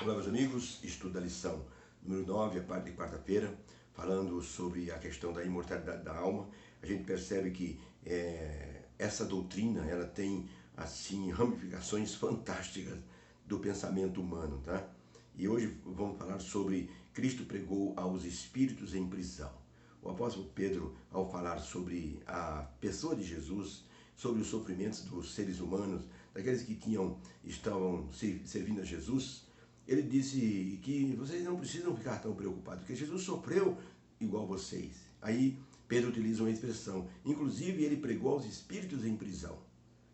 Olá, meus amigos, estudo da lição número 9, a parte de quarta-feira, falando sobre a questão da imortalidade da alma. A gente percebe que essa doutrina, ela tem, assim, ramificações fantásticas do pensamento humano, tá? E hoje vamos falar sobre Cristo pregou aos espíritos em prisão. O apóstolo Pedro, ao falar sobre a pessoa de Jesus, sobre os sofrimentos dos seres humanos, daqueles que estavam servindo a Jesus, ele disse que vocês não precisam ficar tão preocupados, porque Jesus sofreu igual vocês. Aí Pedro utiliza uma expressão, inclusive ele pregou aos espíritos em prisão.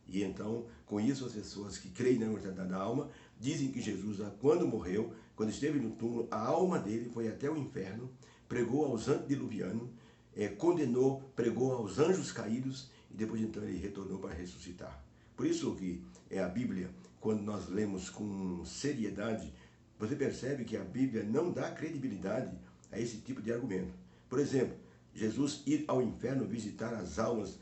E então, com isso, as pessoas que creem na imortalidade da alma dizem que Jesus, quando morreu, quando esteve no túmulo, a alma dele foi até o inferno, pregou aos antediluvianos, condenou, pregou aos anjos caídos e depois então ele retornou para ressuscitar. Por isso que a Bíblia, quando nós lemos com seriedade, você percebe que a Bíblia não dá credibilidade a esse tipo de argumento. Por exemplo, Jesus ir ao inferno visitar as almas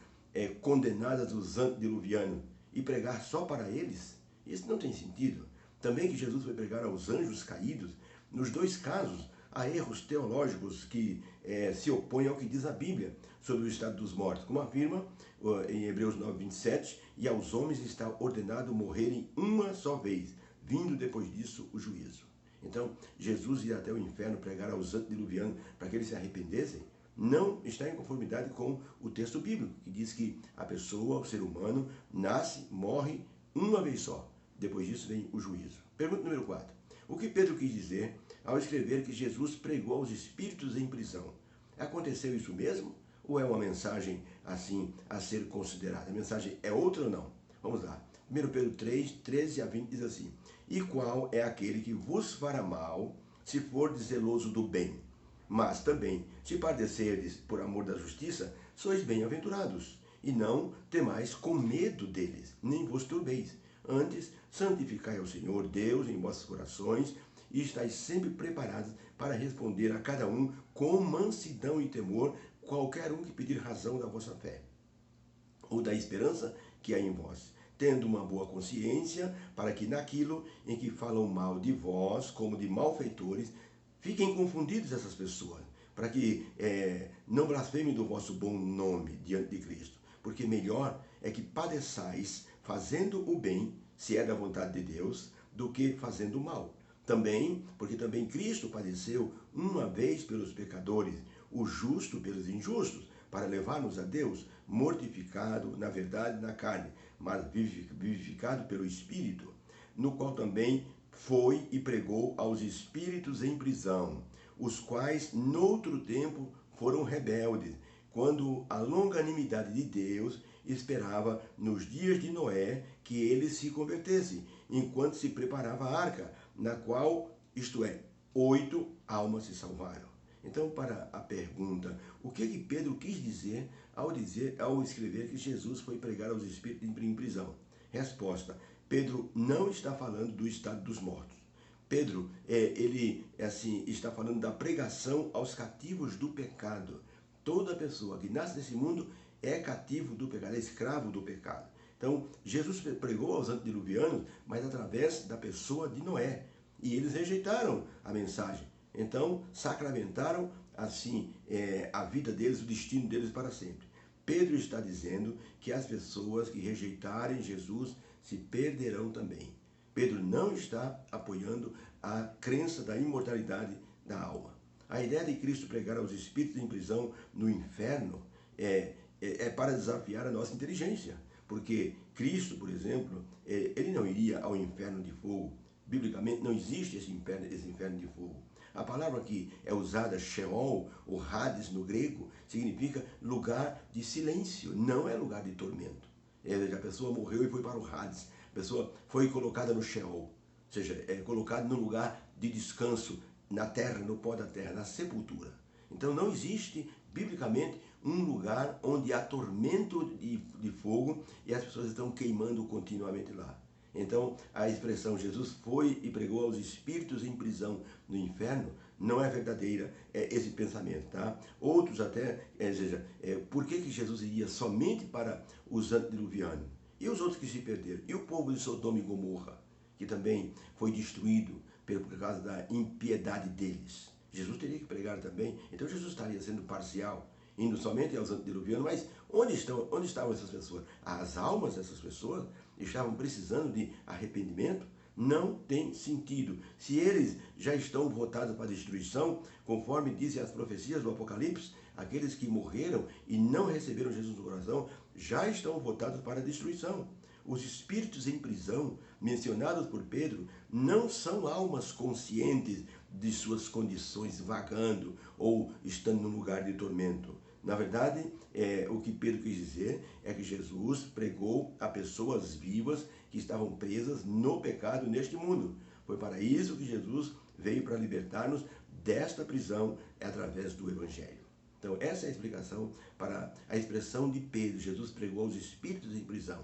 condenadas dos antediluvianos e pregar só para eles, isso não tem sentido. Também que Jesus foi pregar aos anjos caídos, nos dois casos há erros teológicos que se opõem ao que diz a Bíblia sobre o estado dos mortos. Como afirma em Hebreus 9, 27, e aos homens está ordenado morrerem uma só vez, vindo depois disso o juízo. Então, Jesus ir até o inferno pregar aos antediluvianos para que eles se arrependessem, não está em conformidade com o texto bíblico, que diz que a pessoa, o ser humano, nasce, morre uma vez só. Depois disso vem o juízo. Pergunta número 4. O que Pedro quis dizer ao escrever que Jesus pregou aos espíritos em prisão? Aconteceu isso mesmo? Ou é uma mensagem assim a ser considerada? A mensagem é outra ou não? Vamos lá. 1 Pedro 3, 13 a 20 diz assim: E qual é aquele que vos fará mal, se for zeloso do bem? Mas também, se padecerdes por amor da justiça, sois bem-aventurados, e não temais com medo deles, nem vos turbeis. Antes, santificai ao Senhor Deus em vossos corações, e estáis sempre preparados para responder a cada um com mansidão e temor, qualquer um que pedir razão da vossa fé, ou da esperança que há em vós, tendo uma boa consciência, para que naquilo em que falam mal de vós, como de malfeitores, fiquem confundidos essas pessoas, para que não blasfemem do vosso bom nome diante de Cristo, porque melhor é que padeçais fazendo o bem, se é da vontade de Deus, do que fazendo o mal. Também, porque também Cristo padeceu uma vez pelos pecadores, o justo pelos injustos, para levar-nos a Deus, mortificado, na verdade, na carne, mas vivificado pelo Espírito, no qual também foi e pregou aos espíritos em prisão, os quais, noutro tempo, foram rebeldes, quando a longanimidade de Deus esperava, nos dias de Noé, que eles se convertessem, enquanto se preparava a arca, na qual, isto é, 8 almas se salvaram. Então, para a pergunta, o que Pedro quis dizer ao escrever que Jesus foi pregar aos espíritos em prisão? Resposta: Pedro não está falando do estado dos mortos. Pedro, ele está falando da pregação aos cativos do pecado. Toda pessoa que nasce nesse mundo é cativo do pecado, é escravo do pecado. Então, Jesus pregou aos antediluvianos, mas através da pessoa de Noé. E eles rejeitaram a mensagem. Então, sacramentaram, assim, a vida deles, o destino deles para sempre. Pedro está dizendo que as pessoas que rejeitarem Jesus se perderão também. Pedro não está apoiando a crença da imortalidade da alma. A ideia de Cristo pregar aos espíritos em prisão no inferno é para desafiar a nossa inteligência. Porque Cristo, por exemplo, ele não iria ao inferno de fogo. Biblicamente não existe esse inferno de fogo. A palavra que é usada, Sheol, ou Hades no grego, significa lugar de silêncio, não é lugar de tormento. A pessoa morreu e foi para o Hades. A pessoa foi colocada no Sheol, ou seja, colocada num lugar de descanso, na terra, no pó da terra, na sepultura. Então não existe, biblicamente, um lugar onde há tormento de fogo e as pessoas estão queimando continuamente lá. Então, a expressão Jesus foi e pregou aos espíritos em prisão no inferno não é verdadeira, esse pensamento, tá? Outros até, por que Jesus iria somente para os antediluvianos? E os outros que se perderam? E o povo de Sodoma e Gomorra, que também foi destruído por causa da impiedade deles. Jesus teria que pregar também, então Jesus estaria sendo parcial, indo somente aos antediluvianos, mas onde estavam essas pessoas? As almas dessas pessoas estavam precisando de arrependimento? Não tem sentido. Se eles já estão votados para a destruição, conforme dizem as profecias do Apocalipse, aqueles que morreram e não receberam Jesus no coração, já estão votados para a destruição. Os espíritos em prisão, mencionados por Pedro, não são almas conscientes de suas condições vagando ou estando num lugar de tormento. Na verdade, o que Pedro quis dizer é que Jesus pregou a pessoas vivas que estavam presas no pecado neste mundo. Foi para isso que Jesus veio, para libertar-nos desta prisão através do Evangelho. Então, essa é a explicação para a expressão de Pedro. Jesus pregou aos espíritos em prisão.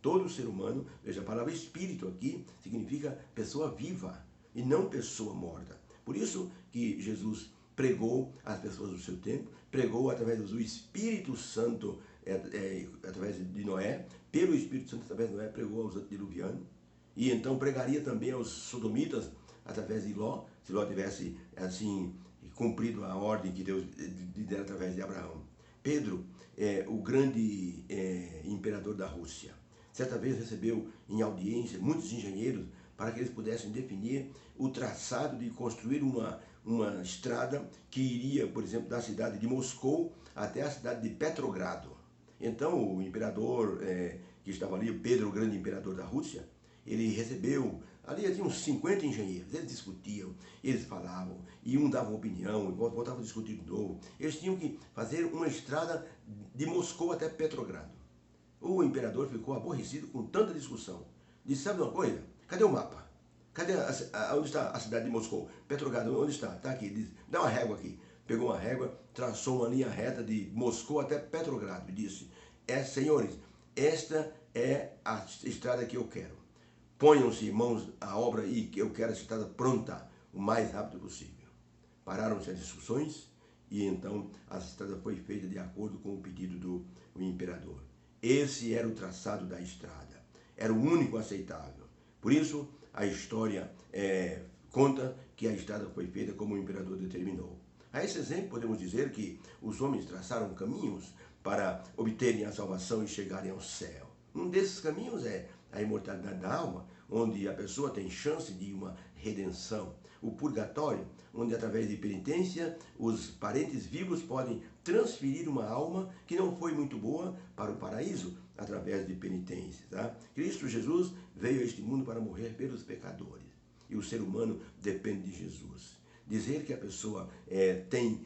Todo ser humano, veja, a palavra espírito aqui significa pessoa viva e não pessoa morta. Por isso que Jesus pregou às pessoas do seu tempo, pregou através do Espírito Santo, através de Noé, pelo Espírito Santo, através de Noé, pregou aos antediluvianos, e então pregaria também aos sodomitas, através de Ló, se Ló tivesse, assim, cumprido a ordem que Deus lhe dera através de Abraão. Pedro, o grande imperador da Rússia, certa vez recebeu em audiência muitos engenheiros para que eles pudessem definir o traçado de construir uma estrada que iria, por exemplo, da cidade de Moscou até a cidade de Petrogrado. Então, o imperador que estava ali, Pedro, o grande imperador da Rússia, ele recebeu, ali tinha uns 50 engenheiros, eles discutiam, eles falavam, e um dava opinião, e voltavam a discutir de novo. Eles tinham que fazer uma estrada de Moscou até Petrogrado. O imperador ficou aborrecido com tanta discussão. Disse, sabe uma coisa? Cadê o mapa? Cadê onde está a cidade de Moscou? Petrogrado, onde está? Está aqui. Diz, dá uma régua aqui. Pegou uma régua, traçou uma linha reta de Moscou até Petrogrado e disse, senhores, esta é a estrada que eu quero. Ponham-se mãos à obra e que eu quero essa estrada pronta o mais rápido possível. Pararam-se as discussões e então a estrada foi feita de acordo com o pedido do imperador. Esse era o traçado da estrada. Era o único aceitável. Por isso, a história conta que a estrada foi feita como o imperador determinou. A esse exemplo, podemos dizer que os homens traçaram caminhos para obterem a salvação e chegarem ao céu. Um desses caminhos é a imortalidade da alma, onde a pessoa tem chance de uma redenção. O purgatório, onde através de penitência os parentes vivos podem transferir uma alma que não foi muito boa para o paraíso através de penitência. Tá? Cristo Jesus veio a este mundo para morrer pelos pecadores. E o ser humano depende de Jesus. Dizer que a pessoa tem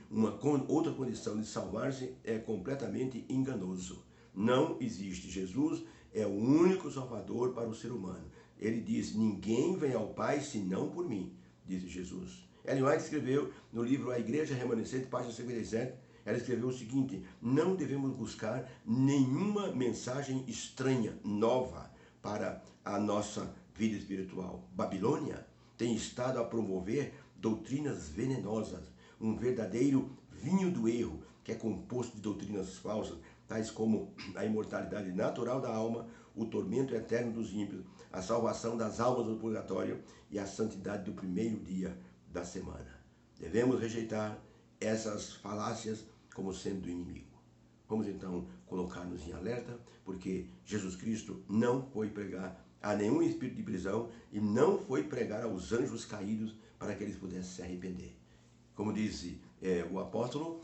outra condição de salvar-se é completamente enganoso. Não existe. Jesus é o único salvador para o ser humano. Ele diz, ninguém vem ao Pai senão por mim, disse Jesus. Ellen White escreveu no livro A Igreja Remanescente, página 57, ela escreveu o seguinte, não devemos buscar nenhuma mensagem estranha, nova, para a nossa vida espiritual. Babilônia tem estado a promover doutrinas venenosas, um verdadeiro vinho do erro, que é composto de doutrinas falsas, tais como a imortalidade natural da alma, o tormento eterno dos ímpios, a salvação das almas do purgatório e a santidade do primeiro dia da semana. Devemos rejeitar essas falácias como sendo do inimigo. Vamos então colocar-nos em alerta, porque Jesus Cristo não foi pregar a nenhum espírito de prisão e não foi pregar aos anjos caídos para que eles pudessem se arrepender. Como disse o apóstolo,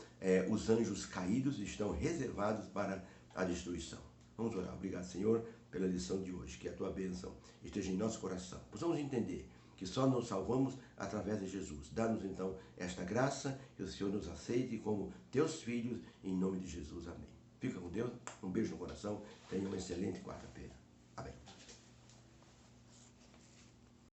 os anjos caídos estão reservados para a destruição. Vamos orar. Obrigado, Senhor, pela lição de hoje. Que a tua bênção esteja em nosso coração. Possamos entender que só nos salvamos através de Jesus. Dá-nos então esta graça, que o Senhor nos aceite como teus filhos, em nome de Jesus. Amém. Fica com Deus, um beijo no coração, tenha uma excelente quarta-feira.